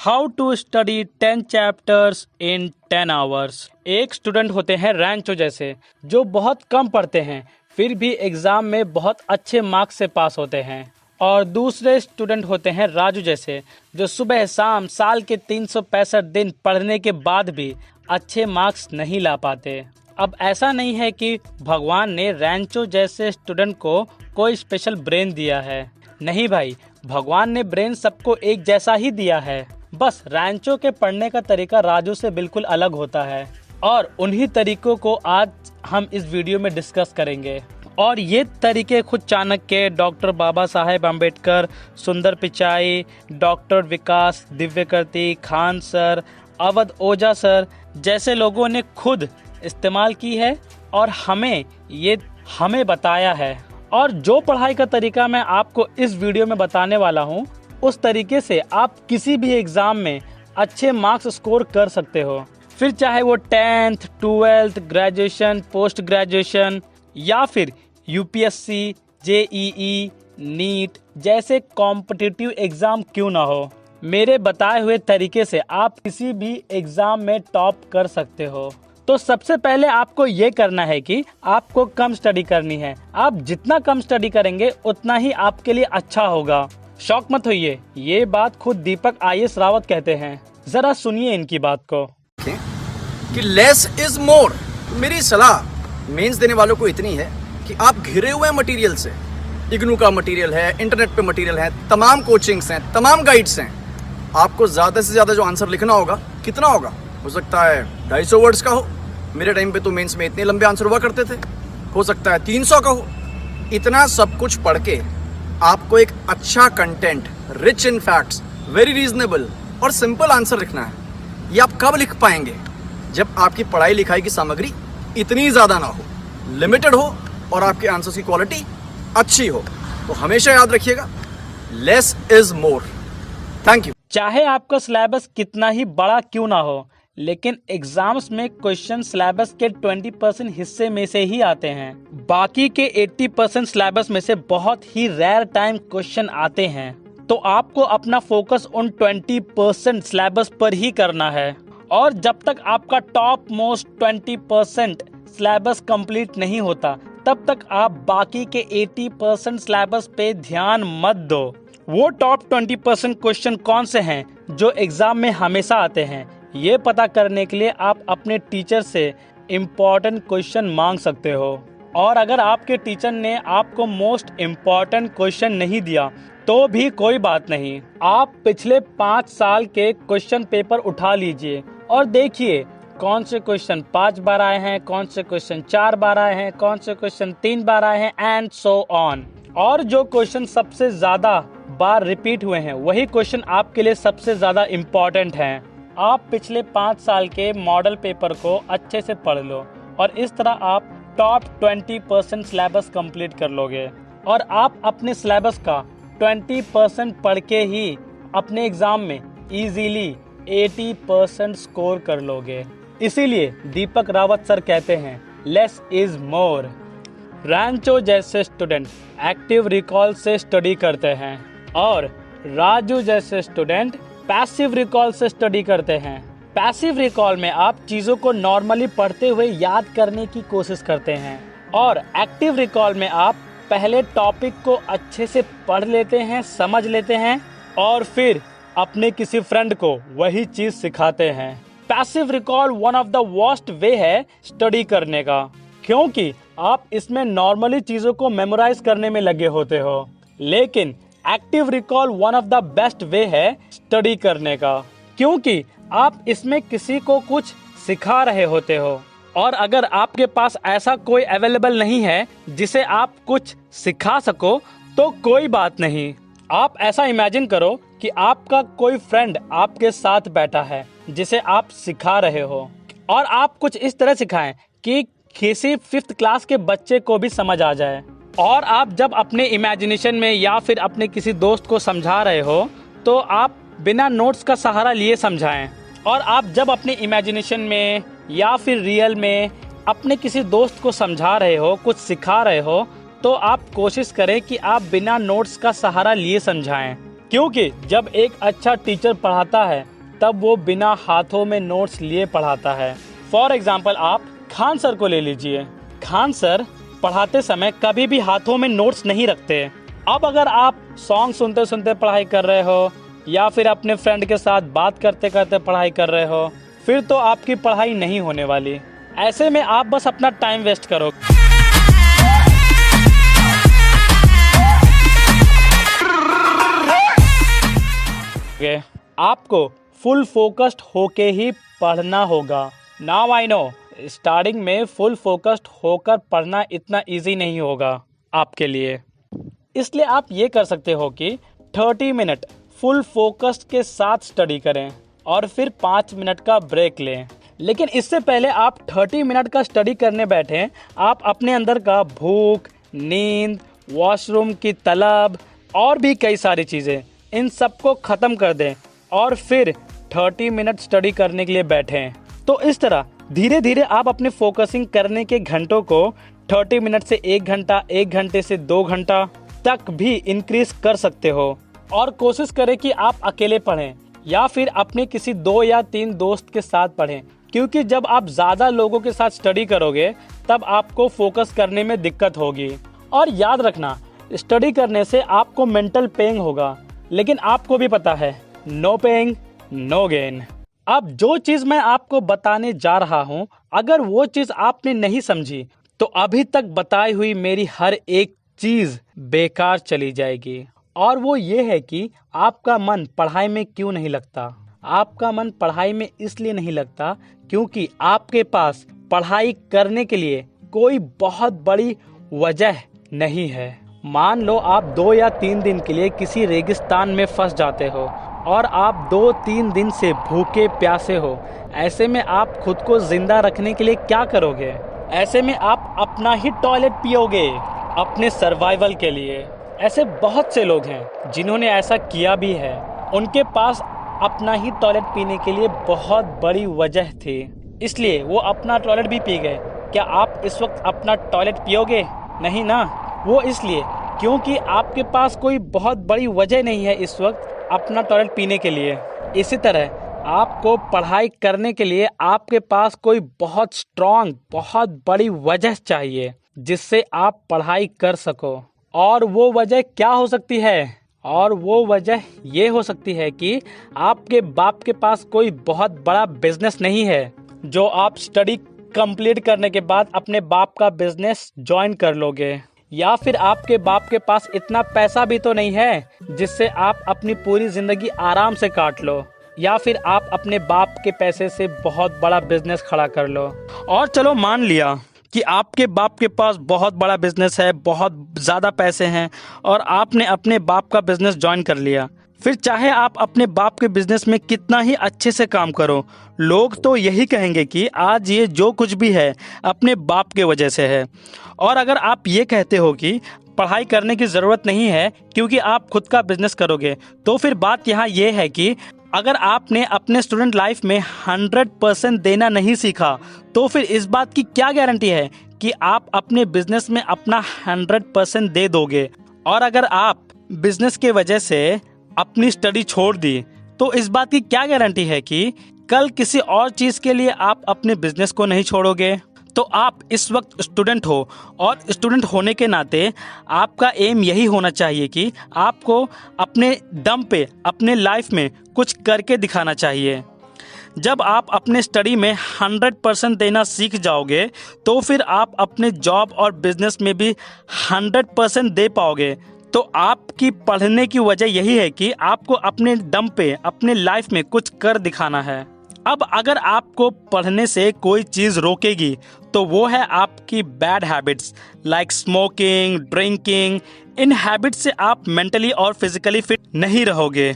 How to study 10 chapters in 10 hours. एक student होते हैं रैंचो जैसे, जो बहुत कम पढ़ते हैं फिर भी एग्ज़ाम में बहुत अच्छे मार्क्स से पास होते हैं। और दूसरे स्टूडेंट होते हैं राजू जैसे, जो सुबह शाम साल के 365 दिन पढ़ने के बाद भी अच्छे मार्क्स नहीं ला पाते। अब ऐसा नहीं है कि भगवान ने रैंचो जैसे स्टूडेंट को कोई स्पेशल ब्रेन दिया है। नहीं भाई, भगवान ने ब्रेन सबको एक जैसा ही दिया है। बस रैंचो के पढ़ने का तरीका राजू से बिल्कुल अलग होता है और उन्हीं तरीकों को आज हम इस वीडियो में डिस्कस करेंगे। और ये तरीके खुद चाणक्य, डॉक्टर बाबा साहेब अम्बेडकर, सुंदर पिचाई, डॉक्टर विकास दिव्यकृति, खान सर, अवध ओझा सर जैसे लोगों ने खुद इस्तेमाल की है और हमें बताया है। और जो पढ़ाई का तरीका मैं आपको इस वीडियो में बताने वाला हूँ, उस तरीके से आप किसी भी एग्ज़ाम में अच्छे मार्क्स स्कोर कर सकते हो। फिर चाहे वो 10th, 12th, graduation, post graduation या फिर यूपीएससी, जेईई, नीट जैसे कॉम्पिटिटिव एग्ज़ाम क्यों ना हो, मेरे बताए हुए तरीके से आप किसी भी एग्ज़ाम में टॉप कर सकते हो। तो सबसे पहले आपको ये करना है कि आपको कम स्टडी करनी है। आप जितना कम स्टडी करेंगे उतना ही आपके लिए अच्छा होगा। शौक मत होइए, ये बात खुद दीपक IAS रावत कहते हैं। जरा सुनिए इनकी बात को कि लेस इज मोर। मेरी सलाह मेंस देने वालों को इतनी है कि आप घिरे हुए मटेरियल से, इग्नू का मटेरियल है, इंटरनेट पे मटेरियल है, तमाम कोचिंग्स हैं, तमाम गाइड्स हैं। आपको ज़्यादा से ज़्यादा जो आंसर लिखना होगा, कितना होगा? हो सकता है 250 वर्ड्स का हो। मेरे टाइम पे तो मेंस में इतने लंबे आंसर हुआ करते थे। हो सकता है 300 का हो। इतना सब कुछ पढ़ के आपको एक अच्छा content, rich in facts, very reasonable और सिंपल आंसर लिखना है। ये आप कब लिख पाएंगे? जब आपकी पढ़ाई लिखाई की सामग्री इतनी ज़्यादा ना हो, लिमिटेड हो और आपके आंसर्स की क्वालिटी अच्छी हो। तो हमेशा याद रखिएगा, less is more. Thank you. चाहे आपका सिलेबस कितना ही बड़ा क्यों ना हो, लेकिन एग्जाम्स में क्वेश्चन सिलेबस के 20% हिस्से में से ही आते हैं। बाकी के 80% सिलेबस में से बहुत ही रेयर टाइम क्वेश्चन आते हैं। तो आपको अपना फोकस उन 20% सिलेबस पर ही करना है। और जब तक आपका टॉप मोस्ट 20% सिलेबस कंप्लीट नहीं होता, तब तक आप बाकी के 80% सिलेबस पे ध्यान मत दो। वो टॉप 20% क्वेश्चन कौन से हैं जो एग्जाम में हमेशा आते हैं, ये पता करने के लिए आप अपने टीचर से इम्पॉर्टेंट क्वेश्चन मांग सकते हो। और अगर आपके टीचर ने आपको मोस्ट इम्पॉर्टेंट क्वेश्चन नहीं दिया तो भी कोई बात नहीं। आप पिछले 5 साल के क्वेश्चन पेपर उठा लीजिए और देखिए कौन से क्वेश्चन 5 बार आए हैं, कौन से क्वेश्चन 4 बार आए हैं, कौन से क्वेश्चन 3 बार आए हैं, एंड सो ऑन। और जो क्वेश्चन सबसे ज़्यादा बार रिपीट हुए हैं, वही क्वेश्चन आपके लिए सबसे ज़्यादा इम्पॉर्टेंट हैं। आप पिछले 5 साल के मॉडल पेपर को अच्छे से पढ़ लो और इस तरह आप टॉप 20% सिलेबस कंप्लीट कर लोगे। और आप अपने सिलेबस का 20% पढ़ के ही अपने एग्ज़ाम में इजीली 80% स्कोर कर लोगे। इसीलिए दीपक रावत सर कहते हैं, लेस इज मोर। रैंचो जैसे स्टूडेंट एक्टिव रिकॉल से स्टडी करते हैं और राजू जैसे स्टूडेंट पैसिव रिकॉल से स्टडी करते हैं। पैसिव रिकॉल में आप चीज़ों को नॉर्मली पढ़ते हुए याद करने की कोशिश करते हैं और एक्टिव रिकॉल में आप पहले टॉपिक को अच्छे से पढ़ लेते हैं, समझ लेते हैं और फिर अपने किसी फ्रेंड को वही चीज़ सिखाते हैं। Passive recall one of the worst way है स्टडी करने का, क्योंकि आप इसमें नॉर्मली चीज़ों को मेमोराइज करने में लगे होते हो। लेकिन active recall one of the best way है स्टडी करने का, क्योंकि आप इसमें किसी को कुछ सिखा रहे होते हो। और अगर आपके पास ऐसा कोई अवेलेबल नहीं है जिसे आप कुछ सिखा सको तो कोई बात नहीं। आप ऐसा इमेजिन करो कि आपका कोई फ्रेंड आपके साथ बैठा है जिसे आप सिखा रहे हो, और आप कुछ इस तरह सिखाएं कि किसी 5th क्लास के बच्चे को भी समझ आ जाए। और आप जब अपने इमेजिनेशन में या फिर अपने किसी दोस्त को समझा रहे हो तो आप बिना नोट्स का सहारा लिए समझाएं। और आप जब अपने इमेजिनेशन में या फिर रियल में अपने किसी दोस्त को समझा रहे हो, कुछ सिखा रहे हो, तो आप कोशिश करें कि आप बिना नोट्स का सहारा लिए समझाएं। क्योंकि जब एक अच्छा टीचर पढ़ाता है तब वो बिना हाथों में नोट्स लिए पढ़ाता है। फॉर एग्जाम्पल आप खान सर को ले लीजिए। खान सर पढ़ाते समय कभी भी हाथों में नोट्स नहीं रखते। अब अगर आप सॉन्ग सुनते सुनते पढ़ाई कर रहे हो या फिर अपने फ्रेंड के साथ बात करते करते पढ़ाई कर रहे हो, फिर तो आपकी पढ़ाई नहीं होने वाली। ऐसे में आप बस अपना टाइम वेस्ट करोगे। आपको फुल फोकस्ड होके ही पढ़ना होगा। नाउ आई नो स्टार्टिंग में फुल फोकस्ड होकर पढ़ना इतना इजी नहीं होगा आपके लिए, इसलिए आप ये कर सकते हो कि 30 मिनट फुल फोकस्ड के साथ स्टडी करें और फिर 5 मिनट का ब्रेक लें। लेकिन इससे पहले आप 30 मिनट का स्टडी करने बैठें, आप अपने अंदर का भूख, नींद, वॉशरूम की तलब और भी कई सारी चीज़ें, इन सबको ख़त्म कर दें और फिर 30 मिनट स्टडी करने के लिए बैठें। तो इस तरह धीरे धीरे आप अपने फोकसिंग करने के घंटों को 30 मिनट से 1 घंटा, 1 घंटे से 2 घंटा तक भी इंक्रीज कर सकते हो। और कोशिश करें कि आप अकेले पढ़ें या फिर अपने किसी 2 या 3 दोस्त के साथ पढ़ें, क्योंकि जब आप ज़्यादा लोगों के साथ स्टडी करोगे तब आपको फोकस करने में दिक्कत होगी। और याद रखना, स्टडी करने से आपको मेंटल पेन होगा, लेकिन आपको भी पता है नो पेन नो गेन। अब जो चीज़ मैं आपको बताने जा रहा हूँ, अगर वो चीज़ आपने नहीं समझी तो अभी तक बताई हुई मेरी हर एक चीज़ बेकार चली जाएगी। और वो ये है कि आपका मन पढ़ाई में क्यों नहीं लगता। आपका मन पढ़ाई में इसलिए नहीं लगता क्योंकि आपके पास पढ़ाई करने के लिए कोई बहुत बड़ी वजह नहीं है। मान लो आप 2 या 3 दिन के लिए किसी रेगिस्तान में फंस जाते हो और आप 2-3 दिन से भूखे प्यासे हो। ऐसे में आप खुद को जिंदा रखने के लिए क्या करोगे? ऐसे में आप अपना ही टॉयलेट पियोगे अपने सर्वाइवल के लिए। ऐसे बहुत से लोग हैं जिन्होंने ऐसा किया भी है। उनके पास अपना ही टॉयलेट पीने के लिए बहुत बड़ी वजह थी, इसलिए वो अपना टॉयलेट भी पी गए। क्या आप इस वक्त अपना टॉयलेट पियोगे? नहीं ना। वो इसलिए क्योंकि आपके पास कोई बहुत बड़ी वजह नहीं है इस वक्त अपना टॉयलेट पीने के लिए। इसी तरह आपको पढ़ाई करने के लिए आपके पास कोई बहुत स्ट्रॉन्ग, बहुत बड़ी वजह चाहिए जिससे आप पढ़ाई कर सको। और वो वजह क्या हो सकती है? और वो वजह ये हो सकती है कि आपके बाप के पास कोई बहुत बड़ा बिजनेस नहीं है जो आप स्टडी कंप्लीट करने के बाद अपने बाप का बिजनेस ज्वाइन कर लोगे। या फिर आपके बाप के पास इतना पैसा भी तो नहीं है जिससे आप अपनी पूरी जिंदगी आराम से काट लो। या फिर आप अपने बाप के पैसे से बहुत बड़ा बिजनेस खड़ा कर लो। और चलो मान लिया कि आपके बाप के पास बहुत बड़ा बिजनेस है, बहुत ज़्यादा पैसे हैं और आपने अपने बाप का बिजनेस ज्वाइन कर लिया। फिर चाहे आप अपने बाप के बिजनेस में कितना ही अच्छे से काम करो, लोग तो यही कहेंगे कि आज ये जो कुछ भी है अपने बाप के वजह से है। और अगर आप ये कहते हो कि पढ़ाई करने की ज़रूरत नहीं है क्योंकि आप खुद का बिजनेस करोगे, तो फिर बात यहाँ ये है कि अगर आपने अपने स्टूडेंट लाइफ में 100% देना नहीं सीखा तो फिर इस बात की क्या गारंटी है कि आप अपने बिजनेस में अपना 100% दे दोगे। और अगर आप बिजनेस के वजह से अपनी स्टडी छोड़ दी तो इस बात की क्या गारंटी है कि कल किसी और चीज़ के लिए आप अपने बिजनेस को नहीं छोड़ोगे। तो आप इस वक्त स्टूडेंट हो और स्टूडेंट होने के नाते आपका एम यही होना चाहिए कि आपको अपने दम पे अपने लाइफ में कुछ करके दिखाना चाहिए। जब आप अपने स्टडी में 100% देना सीख जाओगे तो फिर आप अपने जॉब और बिजनेस में भी 100% दे पाओगे। तो आपकी पढ़ने की वजह यही है कि आपको अपने दम पे अपने लाइफ में कुछ कर दिखाना है। अब अगर आपको पढ़ने से कोई चीज़ रोकेगी तो वो है आपकी bad habits like smoking, drinking. इन हैबिट्स से आप मेंटली और फिजिकली फिट नहीं रहोगे।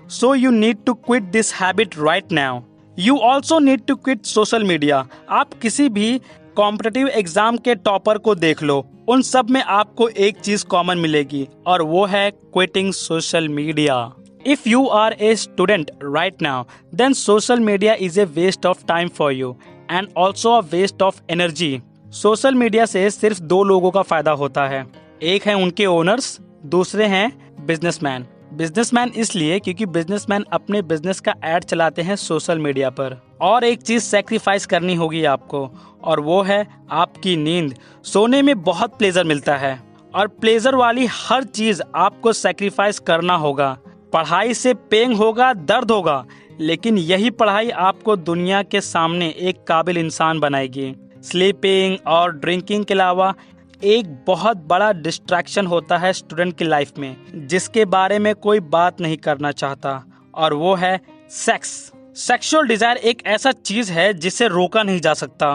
So you need to quit this habit right now. You also need to quit social media. आप किसी भी कॉम्पिटिटिव एग्जाम के टॉपर को देख लो, उन सब में आपको एक चीज़ कॉमन मिलेगी और वो है quitting social media. If you are a student right now, then social media is a waste of time for you and also a waste of energy. Social media से सिर्फ 2 लोगों का फायदा होता है, एक है उनके ओनर्स, दूसरे हैं बिजनेसमैन। बिजनेसमैन इसलिए क्योंकि बिजनेसमैन अपने बिजनेस का ऐड चलाते हैं सोशल मीडिया पर। और एक चीज सैक्रिफाइस करनी होगी आपको, और वो है आपकी नींद। सोने में बहुत प्लेजर मिलता है और प्लेजर वाली हर चीज आपको सैक्रिफाइस करना होगा। पढ़ाई से पेन होगा, दर्द होगा, लेकिन यही पढ़ाई आपको दुनिया के सामने एक काबिल इंसान बनाएगी। स्लीपिंग और ड्रिंकिंग के अलावा एक बहुत बड़ा डिस्ट्रैक्शन होता है स्टूडेंट की लाइफ में, जिसके बारे में कोई बात नहीं करना चाहता, और वो है सेक्स। सेक्सुअल डिजायर एक ऐसा चीज है जिसे रोका नहीं जा सकता।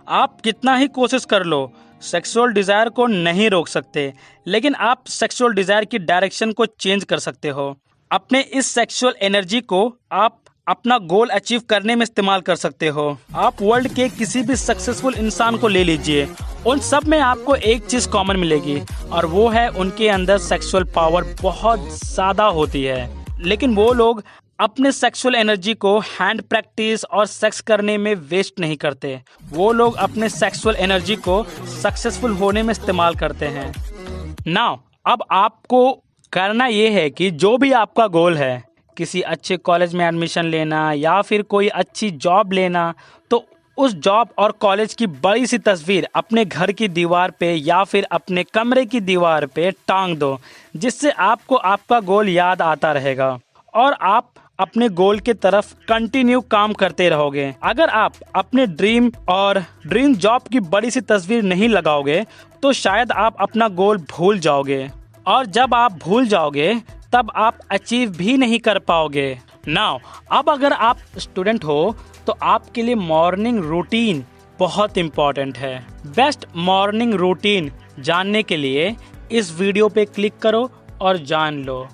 आप कितना ही कोशिश कर लो, सेक्सुअल डिजायर को नहीं रोक सकते, लेकिन आप सेक्सुअल डिजायर की डायरेक्शन को चेंज कर सकते हो। अपने इस सेक्सुअल एनर्जी को आप अपना गोल अचीव करने में इस्तेमाल कर सकते हो। आप वर्ल्ड के किसी भी सक्सेसफुल इंसान को ले लीजिए, उन सब में आपको एक चीज कॉमन मिलेगी, और वो है उनके अंदर सेक्सुअल पावर बहुत ज्यादा होती है। लेकिन वो लोग अपने सेक्सुअल एनर्जी को हैंड प्रैक्टिस और सेक्स करने में वेस्ट नहीं करते। वो लोग अपने सेक्सुअल एनर्जी को सक्सेसफुल होने में इस्तेमाल करते हैं। नाउ अब आपको करना ये है कि जो भी आपका गोल है, किसी अच्छे कॉलेज में एडमिशन लेना या फिर कोई अच्छी जॉब लेना, तो उस जॉब और कॉलेज की बड़ी सी तस्वीर अपने घर की दीवार पे या फिर अपने कमरे की दीवार पे टांग दो, जिससे आपको आपका गोल याद आता रहेगा और आप अपने गोल की तरफ कंटिन्यू काम करते रहोगे। अगर आप अपने ड्रीम जॉब की बड़ी सी तस्वीर नहीं लगाओगे तो शायद आप अपना गोल भूल जाओगे, और जब आप भूल जाओगे तब आप अचीव भी नहीं कर पाओगे। नाउ अब अगर आप स्टूडेंट हो तो आपके लिए मॉर्निंग रूटीन बहुत इम्पॉर्टेंट है। बेस्ट मॉर्निंग रूटीन जानने के लिए इस वीडियो पे क्लिक करो और जान लो।